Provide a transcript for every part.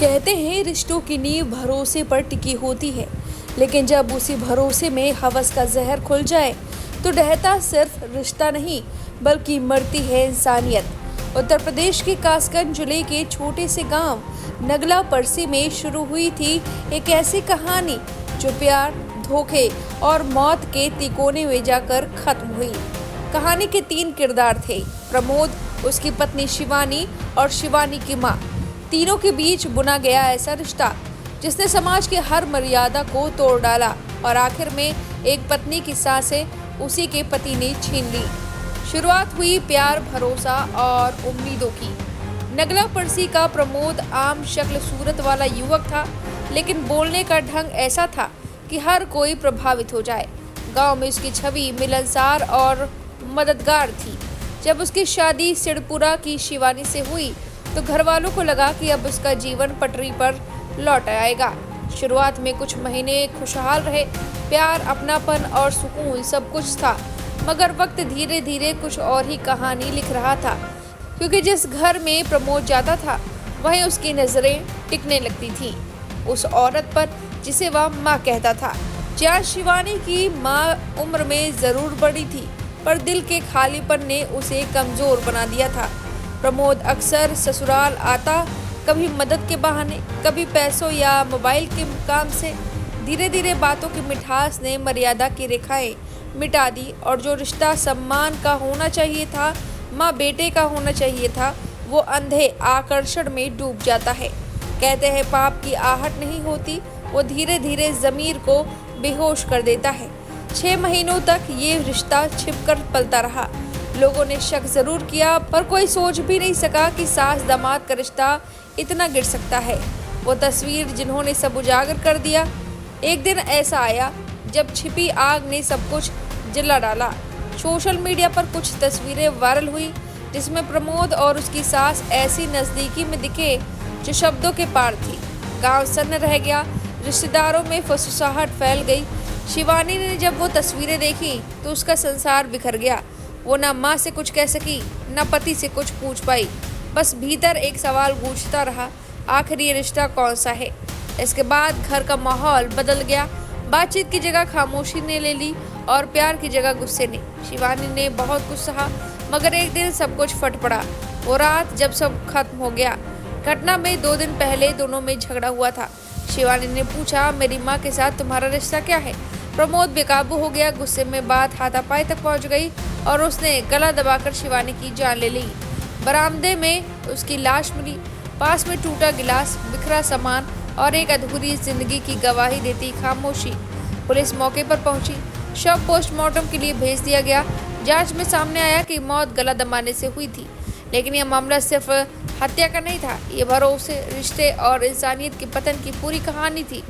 कहते हैं रिश्तों की नींव भरोसे पर टिकी होती है, लेकिन जब उसी भरोसे में हवस का जहर खुल जाए तो ढहता सिर्फ रिश्ता नहीं बल्कि मरती है इंसानियत। उत्तर प्रदेश के कासगंज जिले के छोटे से गांव नगला परसी में शुरू हुई थी एक ऐसी कहानी जो प्यार, धोखे और मौत के तिकोने में जाकर खत्म हुई। कहानी के 3 किरदार थे, प्रमोद, उसकी पत्नी शिवानी और शिवानी की माँ। तीनों के बीच बुना गया ऐसा रिश्ता जिसने समाज की हर मर्यादा को तोड़ डाला और आखिर में एक पत्नी की सांसें उसी के पति ने छीन ली। शुरुआत हुई प्यार, भरोसा और उम्मीदों की। नगला परसी का प्रमोद आम शक्ल सूरत वाला युवक था, लेकिन बोलने का ढंग ऐसा था कि हर कोई प्रभावित हो जाए। गांव में उसकी छवि मिलनसार और मददगार थी। जब उसकी शादी सिड़पुरा की शिवानी से हुई तो घर वालों को लगा कि अब उसका जीवन पटरी पर लौट आएगा। शुरुआत में कुछ महीने खुशहाल रहे, प्यार, अपनापन और सुकून सब कुछ था, मगर वक्त धीरे धीरे कुछ और ही कहानी लिख रहा था, क्योंकि जिस घर में प्रमोद जाता था वहीं उसकी नजरें टिकने लगती थीं उस औरत पर जिसे वह माँ कहता था। जहाँ शिवानी की माँ उम्र में जरूर बड़ी थी, पर दिल के खालीपन ने उसे कमजोर बना दिया था। प्रमोद अक्सर ससुराल आता, कभी मदद के बहाने, कभी पैसों या मोबाइल के काम से। धीरे धीरे बातों की मिठास ने मर्यादा की रेखाएं मिटा दी और जो रिश्ता सम्मान का होना चाहिए था, माँ बेटे का होना चाहिए था, वो अंधे आकर्षण में डूब जाता है। कहते हैं पाप की आहट नहीं होती, वो धीरे धीरे जमीर को बेहोश कर देता है। 6 महीनों तक ये रिश्ता छिपकर पलता रहा। लोगों ने शक जरूर किया, पर कोई सोच भी नहीं सका कि सास दामाद का रिश्ता इतना गिर सकता है। वो तस्वीर जिन्होंने सब उजागर कर दिया। एक दिन ऐसा आया जब छिपी आग ने सब कुछ जला डाला। सोशल मीडिया पर कुछ तस्वीरें वायरल हुई जिसमें प्रमोद और उसकी सास ऐसी नजदीकी में दिखे जो शब्दों के पार थी। गांव सन्न रह गया, रिश्तेदारों में फुसफुसाहट फैल गई। शिवानी ने जब वो तस्वीरें देखी तो उसका संसार बिखर गया। वो ना माँ से कुछ कह सकी, ना पति से कुछ पूछ पाई। बस भीतर एक सवाल गूंजता रहा, आखिर ये रिश्ता कौन सा है। इसके बाद घर का माहौल बदल गया। बातचीत की जगह खामोशी ने ले ली और प्यार की जगह गुस्से ने। शिवानी ने बहुत कुछ सहा, मगर एक दिन सब कुछ फट पड़ा। वो रात जब सब खत्म हो गया। घटना में 2 दिन पहले दोनों में झगड़ा हुआ था। शिवानी ने पूछा, मेरी माँ के साथ तुम्हारा रिश्ता क्या है? प्रमोद बेकाबू हो गया। गुस्से में बात हाथापाई तक पहुंच गई और उसने गला दबाकर शिवानी की जान ले ली। बरामदे में उसकी लाश मिली, पास में टूटा गिलास, बिखरा सामान और एक अधूरी जिंदगी की गवाही देती खामोशी। पुलिस मौके पर पहुंची, शव पोस्टमार्टम के लिए भेज दिया गया। जांच में सामने आया कि मौत गला दबाने से हुई थी, लेकिन यह मामला सिर्फ हत्या का नहीं था। ये भरोसे, रिश्ते और इंसानियत के पतन की पूरी कहानी थी।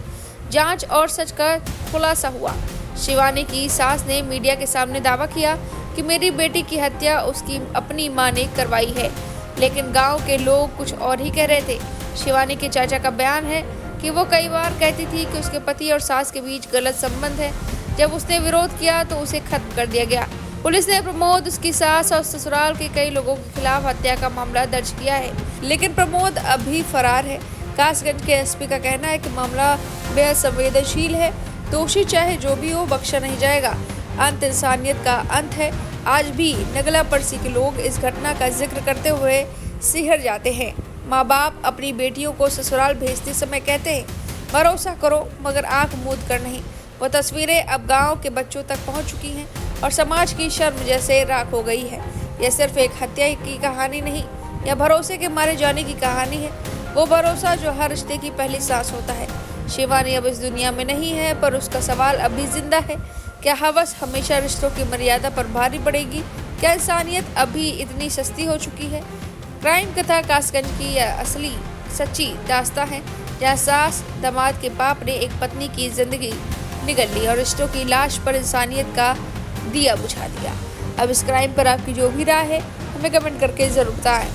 जांच और सच का खुलासा हुआ। शिवानी की सास ने मीडिया के सामने दावा किया कि मेरी बेटी की हत्या उसकी अपनी मां ने करवाई है, लेकिन गांव के लोग कुछ और ही कह रहे थे। शिवानी के चाचा का बयान है कि वो कई बार कहती थी कि उसके पति और सास के बीच गलत संबंध है। जब उसने विरोध किया तो उसे खत्म कर दिया गया। पुलिस ने प्रमोद, उसकी सास और ससुराल के कई लोगों के खिलाफ हत्या का मामला दर्ज किया है, लेकिन प्रमोद अभी फरार है। कासगंज के एसपी का कहना है कि मामला बेहद संवेदनशील है। दोषी चाहे जो भी हो, बख्शा नहीं जाएगा। अंत इंसानियत का अंत है। आज भी नगला परसी के लोग इस घटना का जिक्र करते हुए सिहर जाते हैं। माँ बाप अपनी बेटियों को ससुराल भेजते समय कहते हैं, भरोसा करो मगर आंख मूंद कर नहीं। वो तस्वीरें अब गांव के बच्चों तक पहुंच चुकी हैं और समाज की शर्म जैसे राख हो गई है। यह सिर्फ एक हत्या की कहानी नहीं, यह भरोसे के मारे जाने की कहानी है। वो भरोसा जो हर रिश्ते की पहली सांस होता है। शिवानी अब इस दुनिया में नहीं है, पर उसका सवाल अभी जिंदा है। क्या हवस हमेशा रिश्तों की मर्यादा पर भारी पड़ेगी? क्या इंसानियत अभी इतनी सस्ती हो चुकी है? क्राइम कथा कासगंज की यह असली सच्ची दास्तां है, जहाँ सास दामाद के पाप ने एक पत्नी की जिंदगी निगल ली और रिश्तों की लाश पर इंसानियत का दिया बुझा दिया। अब इस क्राइम पर आपकी जो भी राय है हमें कमेंट करके जरूर बताएं।